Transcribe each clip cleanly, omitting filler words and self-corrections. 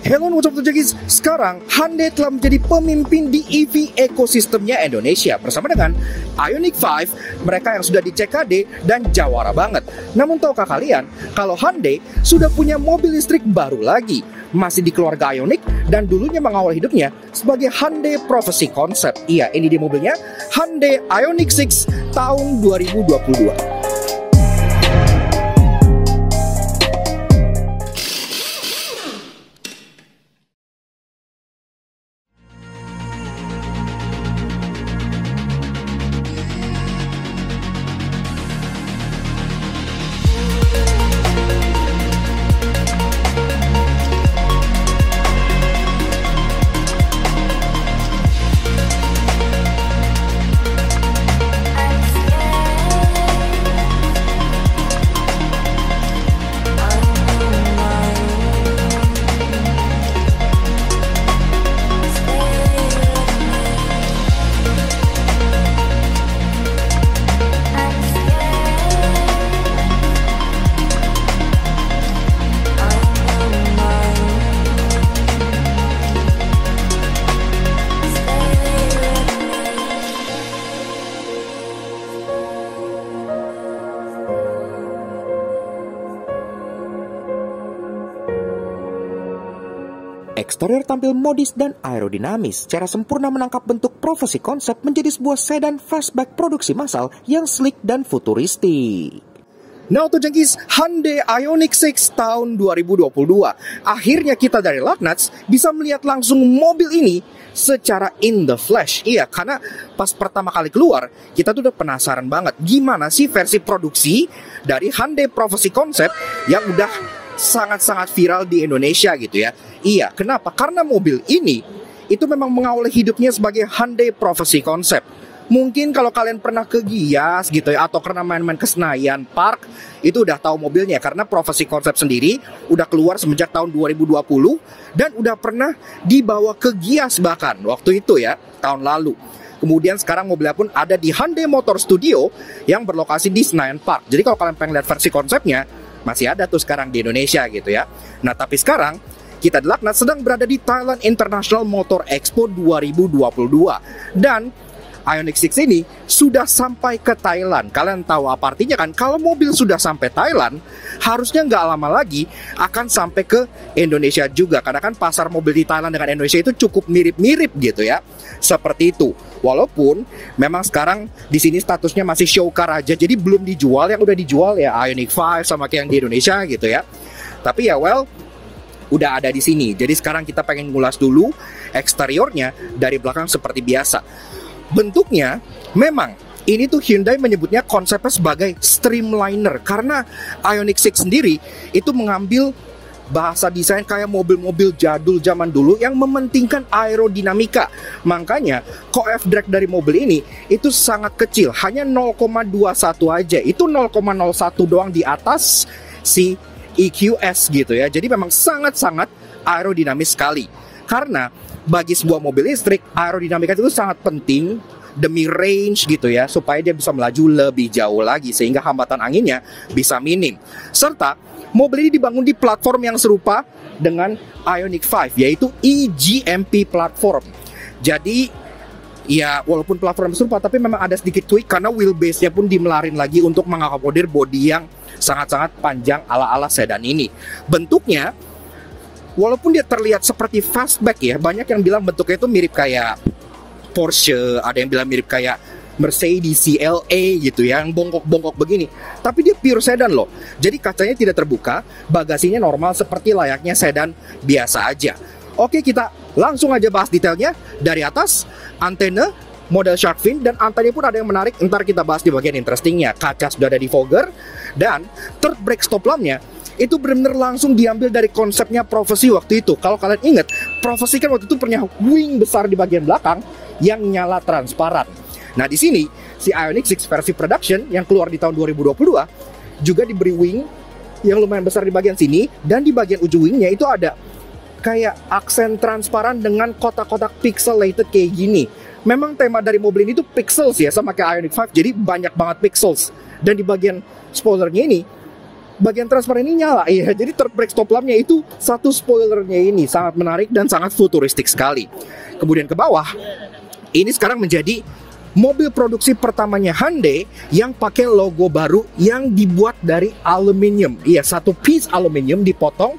Hello, what's up Jagis? Sekarang Hyundai telah menjadi pemimpin di EV ekosistemnya Indonesia bersama dengan Ioniq 5, mereka yang sudah di CKD dan jawara banget. Namun tahukah kalian kalau Hyundai sudah punya mobil listrik baru lagi, masih di keluarga Ioniq dan dulunya mengawal hidupnya sebagai Hyundai Prophecy Concept. Iya, ini di mobilnya Hyundai Ioniq 6 tahun 2022. Eksterior tampil modis dan aerodinamis, secara sempurna menangkap bentuk Prophecy Concept menjadi sebuah sedan fastback produksi massal yang sleek dan futuristik. Nah untuk jengkis, Hyundai Ioniq 6 tahun 2022. Akhirnya kita dari Lucknuts bisa melihat langsung mobil ini secara in the flesh. Iya, karena pas pertama kali keluar, kita tuh udah penasaran banget gimana sih versi produksi dari Hyundai Prophecy Concept yang udah sangat-sangat viral di Indonesia gitu ya. Iya, kenapa? Karena mobil ini itu memang mengawali hidupnya sebagai Hyundai Prophecy Concept. Mungkin kalau kalian pernah ke Gias gitu ya, atau pernah main-main ke Senayan Park, itu udah tahu mobilnya. Karena Prophecy Concept sendiri udah keluar semenjak tahun 2020 dan udah pernah dibawa ke Gias bahkan waktu itu ya, tahun lalu. Kemudian sekarang mobilnya pun ada di Hyundai Motor Studio yang berlokasi di Senayan Park. Jadi kalau kalian pengen lihat versi konsepnya, masih ada tuh sekarang di Indonesia gitu ya. Nah tapi sekarang kita di Lucknuts sedang berada di Thailand International Motor Expo 2022. Dan Ioniq 6 ini sudah sampai ke Thailand. Kalian tahu apa artinya kan? Kalau mobil sudah sampai Thailand, harusnya nggak lama lagi akan sampai ke Indonesia juga. Karena kan pasar mobil di Thailand dengan Indonesia itu cukup mirip-mirip gitu ya. Seperti itu. Walaupun memang sekarang di sini statusnya masih show car aja, jadi belum dijual. Yang udah dijual ya Ioniq 5 sama kayak yang di Indonesia gitu ya. Tapi ya well, udah ada di sini. Jadi sekarang kita pengen ngulas dulu eksteriornya dari belakang seperti biasa. Bentuknya memang ini tuh Hyundai menyebutnya konsepnya sebagai streamliner karena Ioniq 6 sendiri itu mengambil bahasa desain kayak mobil-mobil jadul zaman dulu yang mementingkan aerodinamika. Makanya coef drag dari mobil ini itu sangat kecil, hanya 0,21 aja. Itu 0,01 doang di atas si EQS gitu ya. Jadi memang sangat-sangat aerodinamis sekali. Karena bagi sebuah mobil listrik, aerodinamika itu sangat penting demi range gitu ya, supaya dia bisa melaju lebih jauh lagi sehingga hambatan anginnya bisa minim. Serta mobil ini dibangun di platform yang serupa dengan Ioniq 5, yaitu eGMP platform. Jadi ya walaupun platform serupa, tapi memang ada sedikit tweak karena wheelbase-nya pun dimelarin lagi untuk mengakomodir bodi yang sangat-sangat panjang ala-ala sedan ini. Bentuknya walaupun dia terlihat seperti fastback ya, banyak yang bilang bentuknya itu mirip kayak Porsche, ada yang bilang mirip kayak Mercedes CLA gitu ya, yang bongkok-bongkok begini. Tapi dia pure sedan loh. Jadi kacanya tidak terbuka, bagasinya normal seperti layaknya sedan biasa aja. Oke, kita langsung aja bahas detailnya. Dari atas, antena model shark fin, dan antenya pun ada yang menarik, ntar kita bahas di bagian interestingnya. Kaca sudah ada di fogger, dan third brake stop lampnya itu benar-benar langsung diambil dari konsepnya Prophecy waktu itu. Kalau kalian ingat, Prophecy kan waktu itu punya wing besar di bagian belakang yang nyala transparan. Nah di sini si Ioniq 6 versi production yang keluar di tahun 2022 juga diberi wing yang lumayan besar di bagian sini, dan di bagian ujung wingnya itu ada kayak aksen transparan dengan kotak-kotak pixelated kayak gini. Memang tema dari mobil ini tuh pixels ya, sama kayak Ioniq 5, jadi banyak banget pixels. Dan di bagian spoilernya ini bagian transparan ini nyala. Iya, jadi third brake stop lampnya itu satu spoilernya ini sangat menarik dan sangat futuristik sekali. Kemudian ke bawah, ini sekarang menjadi mobil produksi pertamanya Hyundai yang pakai logo baru yang dibuat dari aluminium. Iya, satu piece aluminium dipotong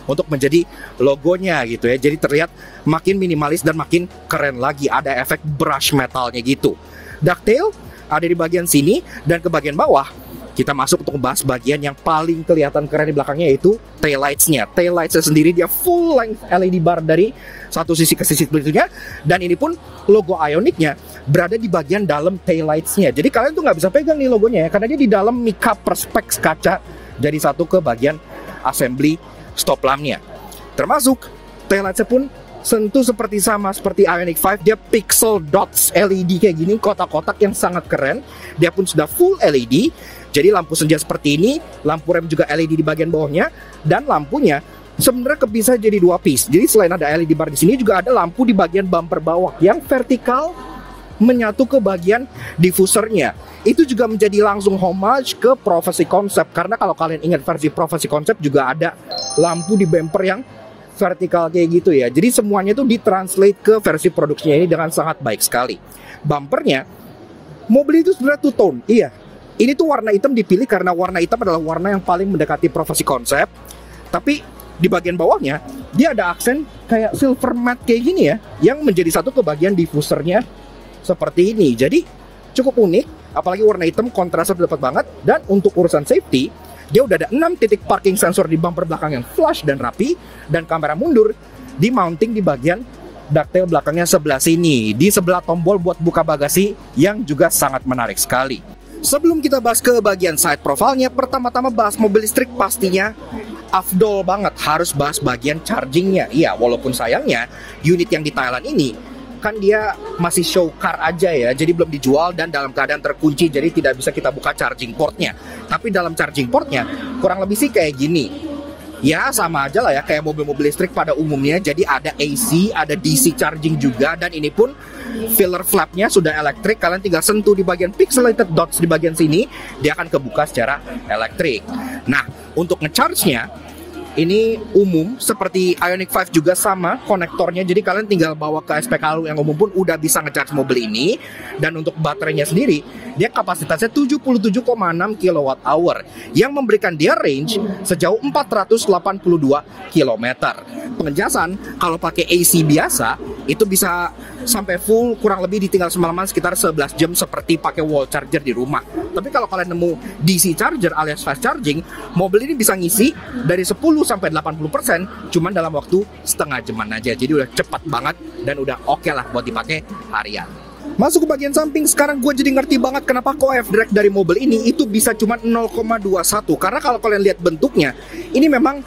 untuk menjadi logonya gitu ya. Jadi terlihat makin minimalis dan makin keren lagi. Ada efek brush metalnya gitu. Ducktail ada di bagian sini, dan ke bagian bawah kita masuk untuk membahas bagian yang paling kelihatan keren di belakangnya, yaitu taillights-nya. Taillights-nya sendiri dia full length LED bar dari satu sisi ke sisi berikutnya, dan ini pun logo Ioniq-nya berada di bagian dalam taillights-nya. Jadi kalian tuh nggak bisa pegang nih logonya ya, karena dia di dalam mica perspex kaca jadi satu ke bagian assembly stop lamp-nya. Termasuk taillights-nya pun sentuh seperti sama seperti Ioniq 5, dia pixel dots LED kayak gini, kotak-kotak yang sangat keren. Dia pun sudah full LED. Jadi lampu senja seperti ini, lampu rem juga LED di bagian bawahnya, dan lampunya sebenarnya bisa jadi dua piece. Jadi selain ada LED bar di sini, juga ada lampu di bagian bumper bawah yang vertikal menyatu ke bagian diffusernya. Itu juga menjadi langsung homage ke Prophecy Concept, karena kalau kalian ingat versi Prophecy Concept juga ada lampu di bumper yang vertikal kayak gitu ya. Jadi semuanya itu ditranslate ke versi produksinya ini dengan sangat baik sekali. Bumpernya, mobil itu sebenarnya two tone. Iya, ini tuh warna hitam dipilih karena warna hitam adalah warna yang paling mendekati Prophecy Concept. Tapi di bagian bawahnya dia ada aksen kayak silver matte kayak gini ya, yang menjadi satu ke bagian diffusernya seperti ini. Jadi cukup unik, apalagi warna hitam kontrasnya dapat banget. Dan untuk urusan safety, dia udah ada 6 titik parking sensor di bumper belakang yang flush dan rapi, dan kamera mundur di mounting di bagian ducktail belakangnya sebelah sini, di sebelah tombol buat buka bagasi yang juga sangat menarik sekali. Sebelum kita bahas ke bagian side profile-nya, pertama-tama bahas mobil listrik pastinya afdol banget harus bahas bagian chargingnya. Iya, walaupun sayangnya unit yang di Thailand ini kan dia masih show car aja ya, jadi belum dijual dan dalam keadaan terkunci, jadi tidak bisa kita buka charging portnya. Tapi dalam charging portnya kurang lebih sih kayak gini. Ya sama aja lah ya kayak mobil-mobil listrik pada umumnya. Jadi ada AC, ada DC charging juga, dan ini pun filler flapnya sudah elektrik. Kalian tinggal sentuh di bagian pixelated dots di bagian sini, dia akan kebuka secara elektrik. Nah, untuk ngecharge-nya ini umum seperti Ioniq 5 juga sama konektornya. Jadi kalian tinggal bawa ke SPKLU yang umum pun udah bisa ngecharge mobil ini. Dan untuk baterainya sendiri, dia kapasitasnya 77,6 kWh yang memberikan dia range sejauh 482 km. Pengejasan kalau pakai AC biasa itu bisa sampai full kurang lebih ditinggal semalaman sekitar 11 jam seperti pakai wall charger di rumah. Tapi kalau kalian nemu DC charger alias fast charging, mobil ini bisa ngisi dari 10 sampai 80% cuman dalam waktu setengah jaman aja. Jadi udah cepat banget dan udah oke lah buat dipakai harian. Masuk ke bagian samping, sekarang gue jadi ngerti banget kenapa coef drag dari mobil ini itu bisa cuma 0,21. Karena kalau kalian lihat bentuknya, ini memang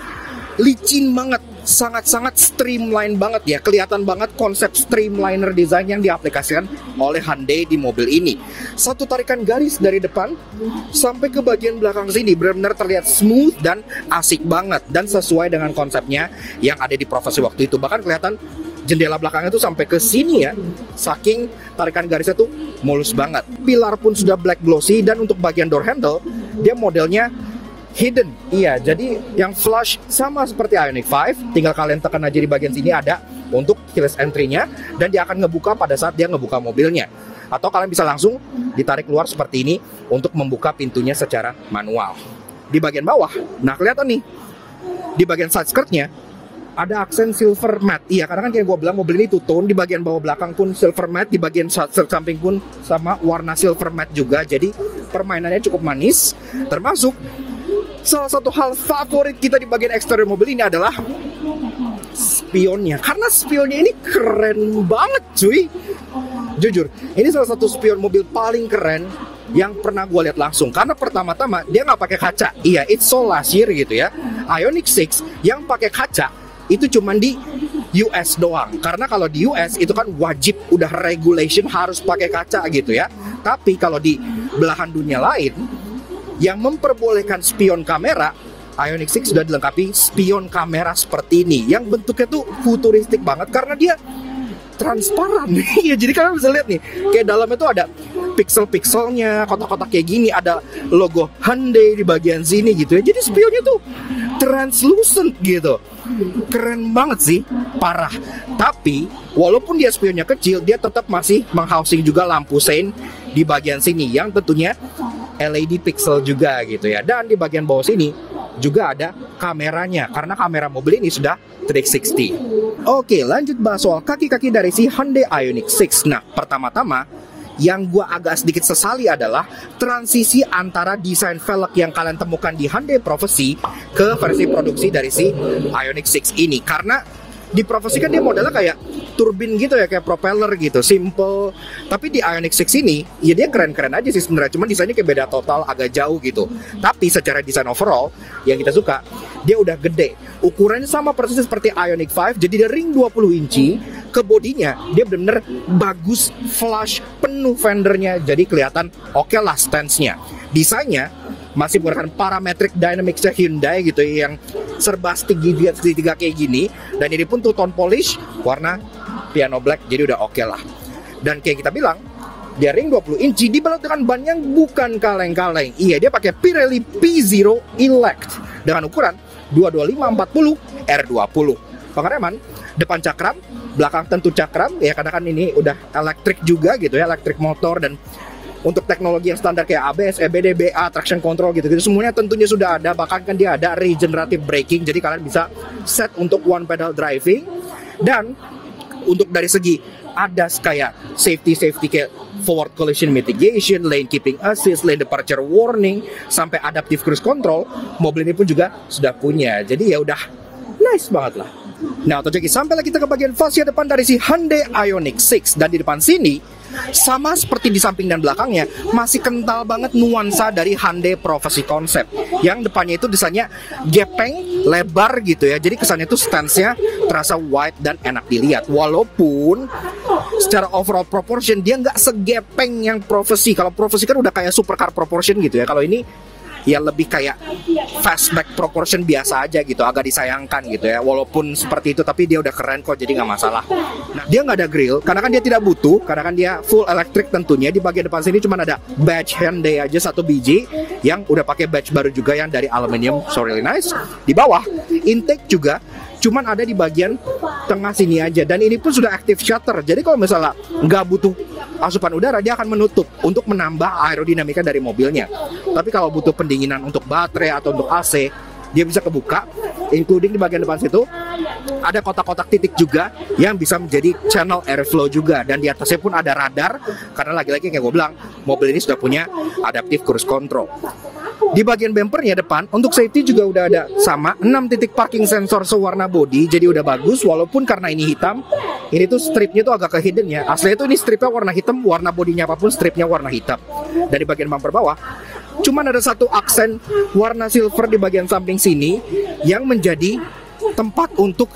licin banget, sangat-sangat streamline banget ya. Kelihatan banget konsep streamliner design yang diaplikasikan oleh Hyundai di mobil ini. Satu tarikan garis dari depan sampai ke bagian belakang sini benar-benar terlihat smooth dan asik banget, dan sesuai dengan konsepnya yang ada di Prophecy waktu itu. Bahkan kelihatan jendela belakangnya tuh sampai ke sini ya, saking tarikan garisnya tuh mulus banget. Pilar pun sudah black glossy, dan untuk bagian door handle dia modelnya hidden. Iya, jadi yang flush sama seperti Ioniq 5, tinggal kalian tekan aja di bagian sini ada untuk keyless entry-nya, dan dia akan ngebuka pada saat dia ngebuka mobilnya. Atau kalian bisa langsung ditarik keluar seperti ini untuk membuka pintunya secara manual. Di bagian bawah, nah kelihatan nih, di bagian side skirt-nya ada aksen silver matte. Iya, karena kan kayak gue bilang mobil ini two tone. Di bagian bawah belakang pun silver matte, di bagian samping pun sama warna silver matte juga. Jadi permainannya cukup manis. Termasuk salah satu hal favorit kita di bagian eksterior mobil ini adalah spionnya. Karena spionnya ini keren banget cuy. Jujur, ini salah satu spion mobil paling keren yang pernah gue lihat langsung. Karena pertama-tama dia nggak pakai kaca. Iya, it's so last year gitu ya. Ioniq 6 yang pakai kaca itu cuman di US doang. Karena kalau di US itu kan wajib, udah regulation harus pakai kaca gitu ya. Tapi kalau di belahan dunia lain yang memperbolehkan spion kamera, Ioniq 6 sudah dilengkapi spion kamera seperti ini, yang bentuknya tuh futuristik banget karena dia transparan. Iya, jadi kalian bisa lihat nih, kayak dalamnya tuh ada pixel-pixelnya, kotak-kotak kayak gini, ada logo Hyundai di bagian sini gitu ya. Jadi spionnya tuh translucent gitu. Keren banget sih, parah. Tapi walaupun dia spionnya kecil, dia tetap masih menghousing juga lampu sein di bagian sini yang tentunya LED pixel juga gitu ya. Dan di bagian bawah sini juga ada kameranya, karena kamera mobil ini sudah 360. Oke, lanjut bahas soal kaki-kaki dari si Hyundai Ioniq 6. Nah, pertama-tama yang gua agak sedikit sesali adalah transisi antara desain velg yang kalian temukan di Hyundai Prophecy ke versi produksi dari si Ioniq 6 ini. Karena di Prophecy kan dia modelnya kayak turbin gitu ya, kayak propeller gitu, simple. Tapi di Ioniq 6 ini, ya dia keren-keren aja sih sebenarnya, cuman desainnya kayak beda total, agak jauh gitu. Tapi secara desain overall, yang kita suka, dia udah gede. Ukurannya sama persis seperti Ioniq 5, jadi dari ring 20 inci, ke bodinya, dia bener-bener bagus, flush, penuh fendernya, jadi kelihatan oke lah stance-nya. Desainnya masih menggunakan parametric dynamics-nya Hyundai gitu yang serba segitiga kayak gini, dan ini pun two tone polish warna piano black, jadi udah oke lah. Dan kayak kita bilang, dia ring 20 inci dibalut dengan ban yang bukan kaleng-kaleng. Iya, dia pakai Pirelli P0 Elect dengan ukuran 225/40 R20. Pengereman depan cakram, belakang tentu cakram ya, karena kan ini udah elektrik juga gitu ya, elektrik motor. Dan untuk teknologi yang standar kayak ABS, EBD, BA, traction control gitu-gitu semuanya tentunya sudah ada. Bahkan kan dia ada regenerative braking, jadi kalian bisa set untuk one pedal driving. Dan untuk dari segi ada kayak safety kayak forward collision mitigation, lane keeping assist, lane departure warning, sampai adaptive cruise control, mobil ini pun juga sudah punya. Jadi ya udah nice banget lah. Nah, jadi sampailah kita ke bagian fascia depan dari si Hyundai Ioniq 6. Dan di depan sini, sama seperti di samping dan belakangnya, masih kental banget nuansa dari Hyundai Prophecy Concept. Yang depannya itu desainnya gepeng, lebar gitu ya. Jadi kesannya itu stance-nya terasa wide dan enak dilihat. Walaupun secara overall proportion dia nggak segepeng yang Prophecy. Kalau Prophecy kan udah kayak supercar proportion gitu ya. Kalau ini ya lebih kayak fastback proportion biasa aja gitu, agak disayangkan gitu ya. Walaupun seperti itu, tapi dia udah keren kok, jadi nggak masalah. Nah, dia nggak ada grill, karena kan dia tidak butuh, karena kan dia full electric tentunya. Di bagian depan sini cuma ada badge Hyundai aja satu biji, yang udah pakai badge baru juga yang dari aluminium, so really nice. Di bawah, intake juga cuman ada di bagian tengah sini aja, dan ini pun sudah active shutter. Jadi kalau misalnya nggak butuh asupan udara, dia akan menutup untuk menambah aerodinamika dari mobilnya. Tapi kalau butuh pendinginan untuk baterai atau untuk AC, dia bisa kebuka, including di bagian depan situ ada kotak-kotak titik juga yang bisa menjadi channel airflow juga. Dan di atasnya pun ada radar, karena lagi-lagi kayak gue bilang, mobil ini sudah punya adaptive cruise control. Di bagian bumpernya depan, untuk safety juga udah ada sama 6 titik parking sensor sewarna body, jadi udah bagus. Walaupun karena ini hitam, ini tuh stripnya tuh agak ke hidden ya. Aslinya tuh ini stripnya warna hitam, warna bodinya apapun stripnya warna hitam. Dari bagian bumper bawah, cuman ada satu aksen warna silver di bagian samping sini yang menjadi tempat untuk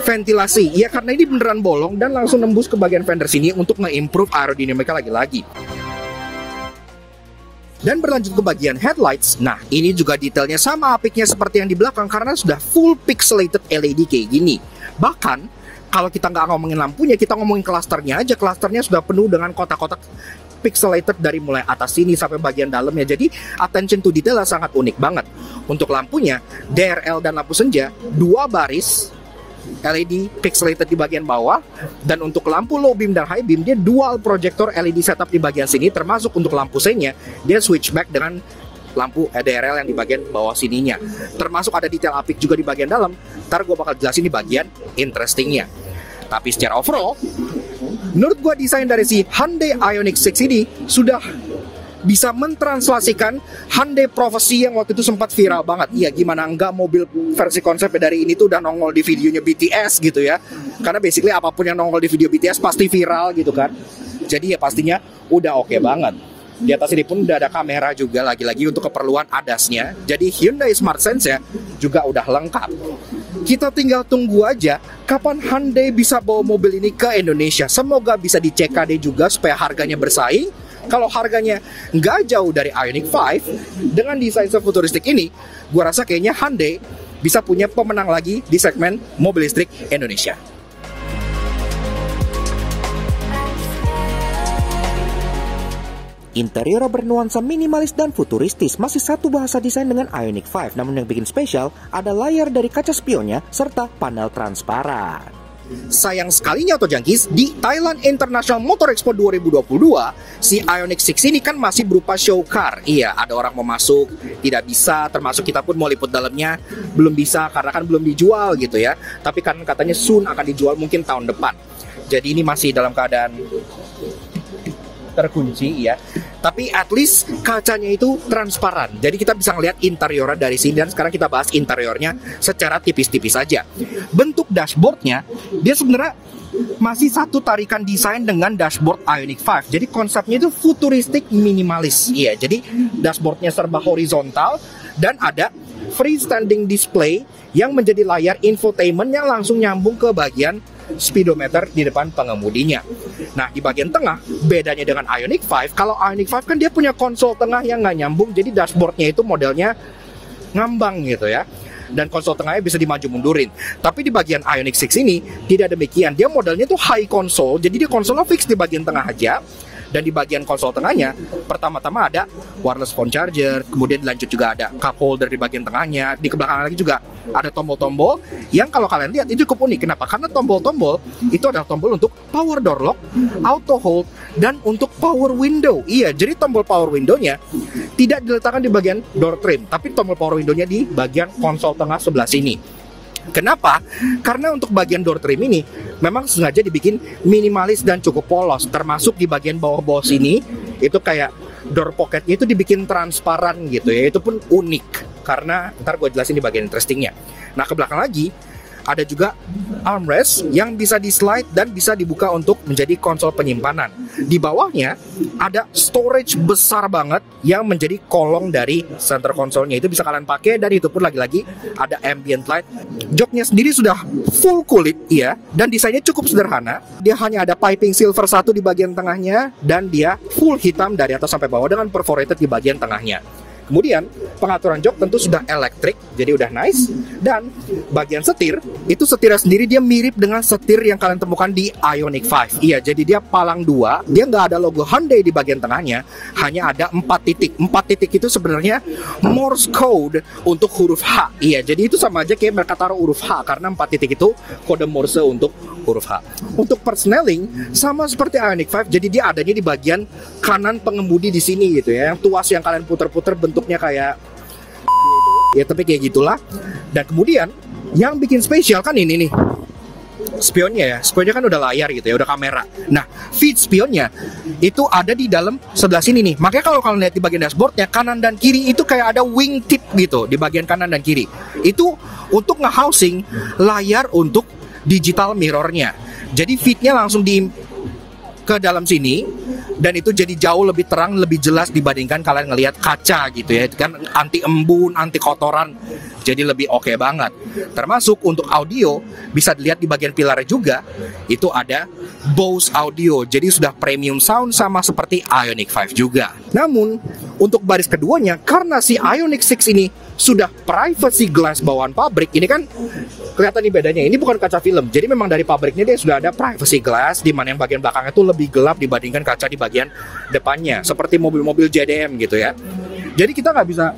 ventilasi. Ya karena ini beneran bolong dan langsung nembus ke bagian fender sini untuk nge-improve aerodinamika lagi-lagi. Dan berlanjut ke bagian headlights. Nah, ini juga detailnya sama apiknya seperti yang di belakang, karena sudah full pixelated LED kayak gini. Bahkan kalau kita nggak ngomongin lampunya, kita ngomongin klasternya aja. Klasternya sudah penuh dengan kotak-kotak pixelated dari mulai atas sini sampai bagian dalamnya. Jadi attention to detail sangat unik banget. Untuk lampunya, DRL dan lampu senja 2 baris LED pixelated di bagian bawah. Dan untuk lampu low beam dan high beam, dia dual projector LED setup di bagian sini. Termasuk untuk lampu seinnya, dia switchback dengan lampu DRL yang di bagian bawah sininya. Termasuk ada detail apik juga di bagian dalam. Ntar gue bakal jelasin di bagian interestingnya. Tapi secara overall, menurut gue desain dari si Hyundai Ioniq 6 ini sudah bisa mentranslasikan Hyundai Prophecy yang waktu itu sempat viral banget. Iya, gimana enggak, mobil versi konsepnya dari ini tuh udah nongol di videonya BTS gitu ya. Karena basically apapun yang nongol di video BTS pasti viral gitu kan. Jadi ya pastinya udah oke banget. Di atas ini pun udah ada kamera juga, lagi-lagi untuk keperluan ADAS-nya. Jadi Hyundai Smart Sense-nya juga udah lengkap. Kita tinggal tunggu aja kapan Hyundai bisa bawa mobil ini ke Indonesia. Semoga bisa di CKD juga supaya harganya bersaing. Kalau harganya nggak jauh dari Ioniq 5, dengan desain sefuturistik ini, gue rasa kayaknya Hyundai bisa punya pemenang lagi di segmen mobil listrik Indonesia. Interior bernuansa minimalis dan futuristis, masih satu bahasa desain dengan Ioniq 5, namun yang bikin spesial ada layar dari kaca spionnya serta panel transparan. Sayang sekalinya Auto Junkies, di Thailand International Motor Expo 2022, si Ioniq 6 ini kan masih berupa show car. Iya, ada orang mau masuk, tidak bisa, termasuk kita pun mau liput dalamnya, belum bisa karena kan belum dijual gitu ya. Tapi kan katanya soon akan dijual mungkin tahun depan. Jadi ini masih dalam keadaan terkunci ya, tapi at least kacanya itu transparan, jadi kita bisa ngelihat interiornya dari sini. Dan sekarang kita bahas interiornya secara tipis-tipis saja. Bentuk dashboardnya, dia sebenarnya masih satu tarikan desain dengan dashboard Ioniq 5. Jadi konsepnya itu futuristik minimalis. Iya, jadi dashboardnya serba horizontal dan ada freestanding display yang menjadi layar infotainment yang langsung nyambung ke bagian speedometer di depan pengemudinya. Nah, di bagian tengah, bedanya dengan Ioniq 5, kalau Ioniq 5 kan dia punya konsol tengah yang nggak nyambung, jadi dashboardnya itu modelnya ngambang gitu ya. Dan konsol tengahnya bisa dimaju mundurin. Tapi di bagian Ioniq 6 ini tidak demikian. Dia modelnya tuh high console, jadi dia konsolnya fix di bagian tengah aja. Dan di bagian konsol tengahnya, pertama-tama ada wireless phone charger, kemudian dilanjut juga ada cup holder di bagian tengahnya. Di belakang lagi juga ada tombol-tombol yang kalau kalian lihat itu cukup unik. Kenapa? Karena tombol-tombol itu adalah tombol untuk power door lock, auto hold, dan untuk power window. Iya, jadi tombol power window-nya tidak diletakkan di bagian door trim, tapi tombol power window-nya di bagian konsol tengah sebelah sini. Kenapa? Karena untuk bagian door trim ini memang sengaja dibikin minimalis dan cukup polos. Termasuk di bagian bawah-bawah sini, itu kayak door pocketnya itu dibikin transparan gitu ya. Itu pun unik, karena ntar gue jelasin di bagian interestingnya. Nah, ke belakang lagi ada juga armrest yang bisa di-slide dan bisa dibuka untuk menjadi konsol penyimpanan. Di bawahnya ada storage besar banget yang menjadi kolong dari center konsolnya. Itu bisa kalian pakai, dan itu pun lagi-lagi ada ambient light. Joknya sendiri sudah full kulit ya, dan desainnya cukup sederhana. Dia hanya ada piping silver satu di bagian tengahnya, dan dia full hitam dari atas sampai bawah dengan perforated di bagian tengahnya. Kemudian pengaturan jok tentu sudah elektrik, jadi udah nice. Dan bagian setir, itu setirnya sendiri dia mirip dengan setir yang kalian temukan di Ioniq 5. Iya, jadi dia palang dua, dia nggak ada logo Hyundai di bagian tengahnya, hanya ada 4 titik. 4 titik itu sebenarnya Morse code untuk huruf H. Iya, jadi itu sama aja kayak mereka taruh huruf H, karena 4 titik itu kode Morse untuk huruf H. Untuk persneling sama seperti Ioniq 5, jadi dia adanya di bagian kanan pengemudi di sini gitu ya. Yang tuas yang kalian puter-puter bentuknya kayak ya, tapi kayak gitulah. Dan kemudian yang bikin spesial kan ini nih, spionnya ya. Spionnya kan udah layar gitu ya, udah kamera. Nah, feed spionnya itu ada di dalam sebelah sini nih. Makanya kalau kalian lihat di bagian dashboardnya, kanan dan kiri itu kayak ada wingtip gitu di bagian kanan dan kiri. Itu untuk nge-housing layar untuk digital mirrornya. Jadi feednya langsung ke dalam sini, dan itu jadi jauh lebih terang, lebih jelas dibandingkan kalian ngelihat kaca gitu ya. Itu kan anti embun, anti kotoran, jadi lebih oke banget. Termasuk untuk audio, bisa dilihat di bagian pilarnya juga, itu ada Bose audio, jadi sudah premium sound sama seperti Ioniq 5 juga. Namun untuk baris keduanya, karena si Ioniq 6 ini sudah privacy glass bawaan pabrik, ini kan kelihatan nih bedanya. Ini bukan kaca film, jadi memang dari pabriknya dia sudah ada privacy glass, di mana yang bagian belakangnya itu lebih gelap dibandingkan kaca di bagian depannya, seperti mobil-mobil JDM gitu ya. Jadi kita nggak bisa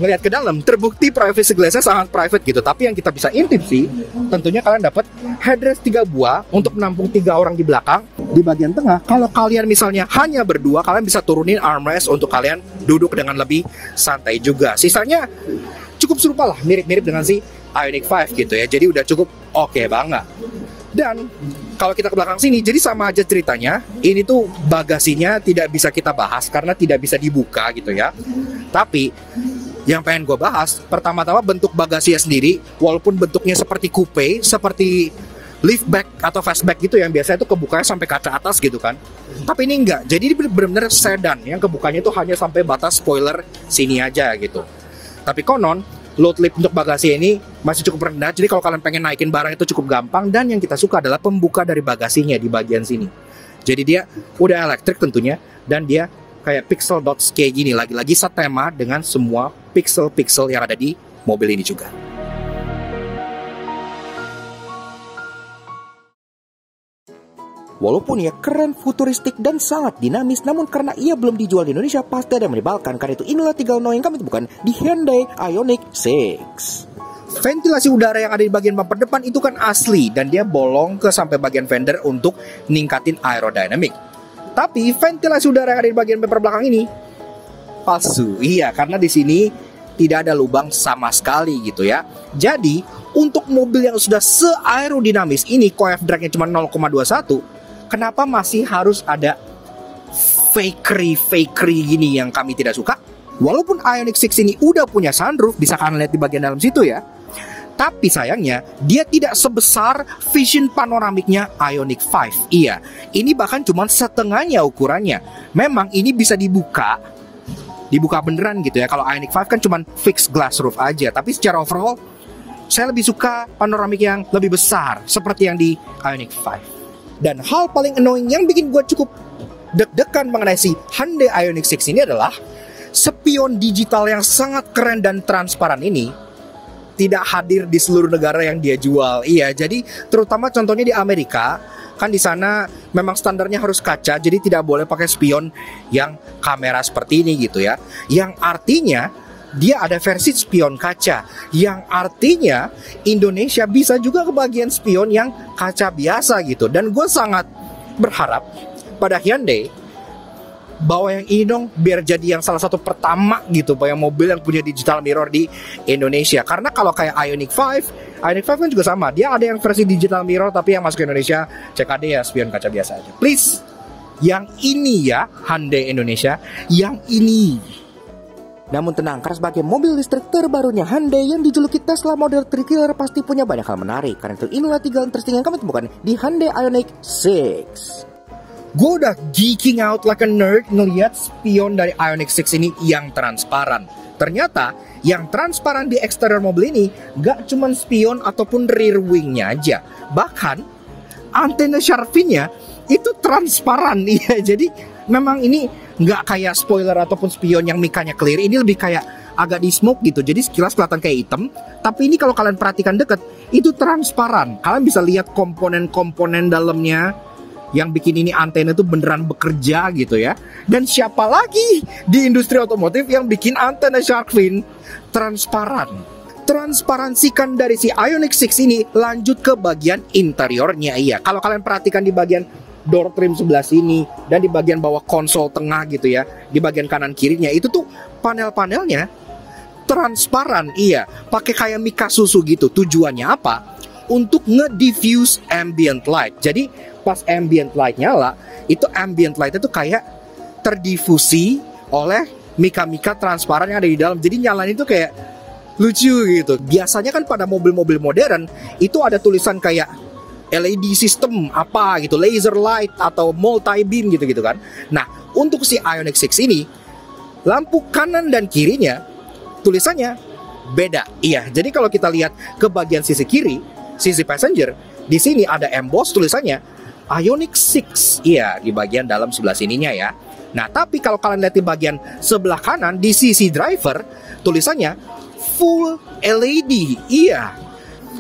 ngelihat ke dalam, terbukti privacy glassnya sangat private gitu. Tapi yang kita bisa intip sih, tentunya kalian dapat headrest 3 buah untuk menampung 3 orang di belakang. Di bagian tengah, kalau kalian misalnya hanya berdua, kalian bisa turunin armrest untuk kalian duduk dengan lebih santai juga. Sisanya cukup serupa lah, mirip-mirip dengan si Ioniq 5 gitu ya. Jadi udah cukup oke banget. Dan kalau kita ke belakang sini, jadi sama aja ceritanya. Ini tuh bagasinya tidak bisa kita bahas karena tidak bisa dibuka gitu ya. Tapi yang pengen gue bahas, pertama-tama bentuk bagasinya sendiri, walaupun bentuknya seperti coupe, seperti liftback atau fastback gitu yang biasanya itu kebukanya sampai kaca atas gitu kan. Tapi ini enggak, jadi ini benar-benar sedan yang kebukanya itu hanya sampai batas spoiler sini aja gitu. Tapi konon load lip untuk bagasi ini masih cukup rendah, jadi kalau kalian pengen naikin barang itu cukup gampang. Dan yang kita suka adalah pembuka dari bagasinya di bagian sini. Jadi dia udah elektrik tentunya, dan dia kayak pixel dots kayak gini, lagi-lagi setema dengan semua pixel-pixel yang ada di mobil ini juga. Walaupun ia keren, futuristik, dan sangat dinamis, namun karena ia belum dijual di Indonesia, pasti ada yang menyebalkan. Karena itu inilah 3 hal yang kami temukan di Hyundai Ioniq 6. Ventilasi udara yang ada di bagian bumper depan itu kan asli dan dia bolong ke sampai bagian fender untuk ningkatin aerodinamik. Tapi ventilasi udara yang ada di bagian bumper belakang ini palsu. Iya, karena di sini tidak ada lubang sama sekali gitu ya. Jadi, untuk mobil yang sudah se-aerodinamis ini coef drag-nya cuma 0,21, kenapa masih harus ada fakery gini yang kami tidak suka? Walaupun Ioniq 6 ini udah punya sunroof, bisa kalian lihat di bagian dalam situ ya. Tapi sayangnya, dia tidak sebesar vision panoramiknya Ioniq 5. Iya, ini bahkan cuma setengahnya ukurannya. Memang ini bisa dibuka beneran gitu ya. Kalau Ioniq 5 kan cuma fixed glass roof aja. Tapi secara overall, saya lebih suka panoramik yang lebih besar, seperti yang di Ioniq 5. Dan hal paling annoying yang bikin gue cukup deg-degan mengenai si Hyundai Ioniq 6 ini adalah spion digital yang sangat keren dan transparan ini tidak hadir di seluruh negara yang dia jual. Iya, jadi terutama contohnya di Amerika, kan di sana memang standarnya harus kaca, jadi tidak boleh pakai spion yang kamera seperti ini gitu ya. Yang artinya dia ada versi spion kaca, yang artinya Indonesia bisa juga kebagian spion yang kaca biasa gitu. Dan gue sangat berharap pada Hyundai bawa yang ini dong, biar jadi yang salah satu pertama gitu, yang mobil yang punya digital mirror di Indonesia. Karena kalau kayak Ioniq 5 kan juga sama, dia ada yang versi digital mirror, tapi yang masuk ke Indonesia CKD ya spion kaca biasa aja. Please, yang ini ya Hyundai Indonesia, yang ini. Namun tenang, karena sebagai mobil listrik terbarunya Hyundai yang dijuluki Tesla Model 3 Killer pasti punya banyak hal menarik. Karena itu inilah 3 hal interesting yang kami temukan di Hyundai Ioniq 6. Gue udah geeking out like a nerd ngeliat spion dari Ioniq 6 ini yang transparan. Ternyata yang transparan di eksterior mobil ini gak cuman spion ataupun rear wingnya aja, bahkan antena shark fin-nya itu transparan. Iya, jadi memang ini gak kayak spoiler ataupun spion yang mikanya clear. Ini lebih kayak agak di smoke gitu, jadi sekilas kelihatan kayak hitam. Tapi ini kalau kalian perhatikan deket, itu transparan. Kalian bisa lihat komponen-komponen dalamnya yang bikin ini antena itu beneran bekerja gitu ya. Dan siapa lagi di industri otomotif yang bikin antena shark fin transparan? Transparansikan dari si Ioniq 6 ini lanjut ke bagian interiornya. Iya, kalau kalian perhatikan di bagian door trim sebelah sini dan di bagian bawah konsol tengah gitu ya, di bagian kanan kirinya itu tuh panel-panelnya transparan. Iya, pakai kayak mika susu gitu. Tujuannya apa? Untuk nge-diffuse ambient light. Jadi pas ambient light nyala, itu ambient light itu kayak terdifusi oleh mika-mika transparan yang ada di dalam. Jadi nyalanya itu kayak lucu gitu. Biasanya kan pada mobil-mobil modern itu ada tulisan kayak LED system apa gitu, laser light atau multi beam gitu-gitu kan. Nah, untuk si Ioniq 6 ini lampu kanan dan kirinya tulisannya beda. Iya, jadi kalau kita lihat ke bagian sisi kiri, sisi passenger, di sini ada emboss tulisannya Ioniq 6. Iya, di bagian dalam sebelah sininya ya. Nah, tapi kalau kalian lihat di bagian sebelah kanan, di sisi driver, tulisannya full LED. Iya.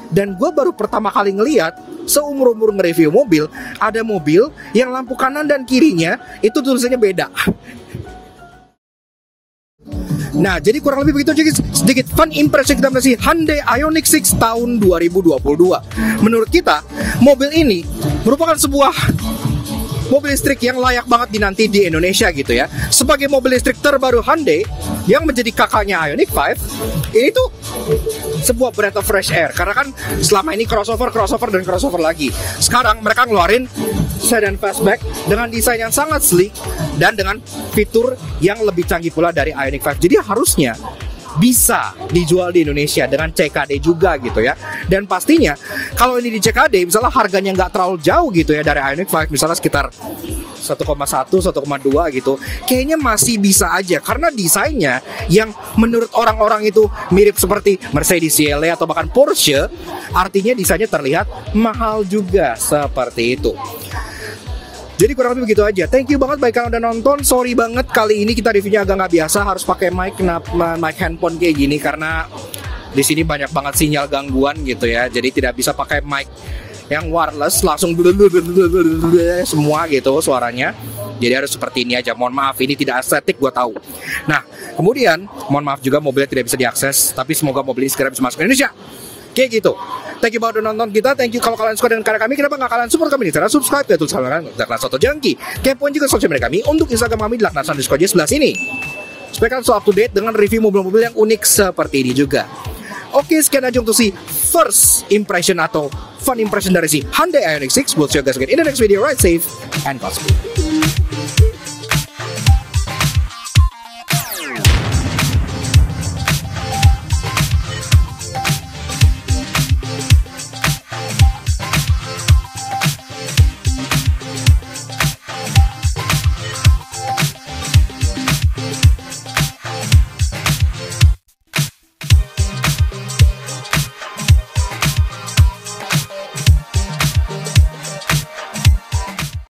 Dan gue baru pertama kali ngeliat, seumur-umur nge-review mobil, ada mobil yang lampu kanan dan kirinya itu tulisannya beda. Nah, jadi kurang lebih begitu aja sedikit fun impression kita mengenai Hyundai Ioniq 6 tahun 2022. Menurut kita, mobil ini merupakan sebuah mobil listrik yang layak banget dinanti di Indonesia gitu ya. Sebagai mobil listrik terbaru Hyundai yang menjadi kakaknya Ioniq 5, ini tuh sebuah breath of fresh air. Karena kan selama ini crossover lagi. Sekarang mereka ngeluarin sedan fastback dengan desain yang sangat sleek dan dengan fitur yang lebih canggih pula dari Ioniq 5. Jadi harusnya bisa dijual di Indonesia dengan CKD juga gitu ya. Dan pastinya kalau ini di CKD misalnya harganya nggak terlalu jauh gitu ya dari Ioniq 5, misalnya sekitar 1,1, 1,2 gitu, kayaknya masih bisa aja karena desainnya yang menurut orang-orang itu mirip seperti Mercedes CLA atau bahkan Porsche, artinya desainnya terlihat mahal juga seperti itu. Jadi kurang lebih begitu aja. Thank you banget bagi kalian udah nonton. Sorry banget kali ini kita reviewnya agak nggak biasa, harus pakai mic handphone kayak gini karena di sini banyak banget sinyal gangguan gitu ya. Jadi tidak bisa pakai mic yang wireless langsung semua gitu suaranya. Jadi harus seperti ini aja. Mohon maaf, ini tidak estetik, gue tahu. Nah, kemudian mohon maaf juga mobilnya tidak bisa diakses, tapi semoga mobil ini segera bisa masuk ke Indonesia. Kayak gitu. Thank you buat udah nonton kita. Thank you kalau kalian suka dengan karya kami. Kenapa nggak kalian support kami di cara subscribe dan tulis kalian Darknas Auto Junkie. Kepoin juga sosial media kami untuk Instagram kami di Darknas_j sebelah sini. Supaya kalian selalu up to date dengan review mobil-mobil yang unik seperti ini juga. Oke, sekian aja untuk si first impression atau fun impression dari si Hyundai Ioniq 6. We'll see you guys again in the next video. Ride safe and Godspeed.